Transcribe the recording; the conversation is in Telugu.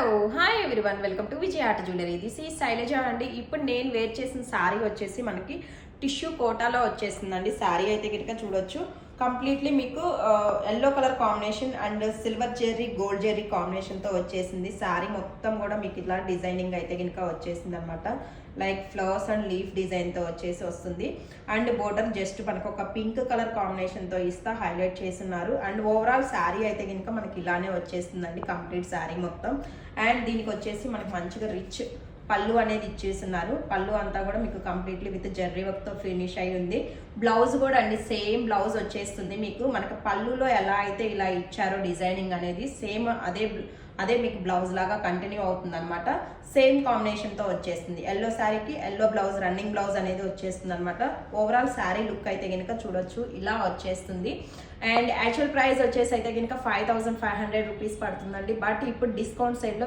Hello hi everyone welcome to Vijaya art jewellery. This ఈ శైలజ అండి. ఇప్పుడు నేను వేర్ చేసిన శారీ వచ్చేసి మనకి టిష్యూ కోటాలో వచ్చేసిందండి. శారీ అయితే కనుక చూడొచ్చు, కంప్లీట్లీ మీకు yellow colour combination and silver Jerry gold Jerry కాంబినేషన్తో వచ్చేసింది. శారీ మొత్తం కూడా మీకు ఇట్లా డిజైనింగ్ అయితే కనుక వచ్చేసింది అనమాట. లైక్ ఫ్లవర్స్ అండ్ లీఫ్ డిజైన్తో వచ్చేసి వస్తుంది. అండ్ బోర్డర్ జస్ట్ మనకు ఒక పింక్ కలర్ కాంబినేషన్తో ఇస్తా హైలైట్ చేస్తున్నారు. అండ్ ఓవరాల్ శారీ అయితే కనుక మనకి ఇలానే వచ్చేస్తుందండి, కంప్లీట్ శారీ మొత్తం. అండ్ దీనికి వచ్చేసి మనకి మంచిగా రిచ్ పళ్ళు అనేది ఇచ్చేస్తున్నారు. పళ్ళు అంతా కూడా మీకు కంప్లీట్లీ విత్ జర్రీ వర్క్తో ఫినిష్ అయి ఉంది. బ్లౌజ్ కూడా అండి సేమ్ బ్లౌజ్ వచ్చేస్తుంది మీకు. మనకి పళ్ళులో ఎలా అయితే ఇలా ఇచ్చారో డిజైనింగ్ అనేది సేమ్ అదే మీకు బ్లౌజ్ లాగా కంటిన్యూ అవుతుంది అనమాట. సేమ్ కాంబినేషన్తో వచ్చేస్తుంది. ఎల్లో శారీకి ఎల్లో బ్లౌజ్, రన్నింగ్ బ్లౌజ్ అనేది వచ్చేస్తుంది అనమాట. ఓవరాల్ శారీ లుక్ అయితే కనుక చూడొచ్చు, ఇలా వచ్చేస్తుంది. అండ్ యాక్చువల్ ప్రైస్ వచ్చేసి అయితే కనుక 5500 రూపీస్ పడుతుందండి. బట్ ఇప్పుడు డిస్కౌంట్ సైడ్లో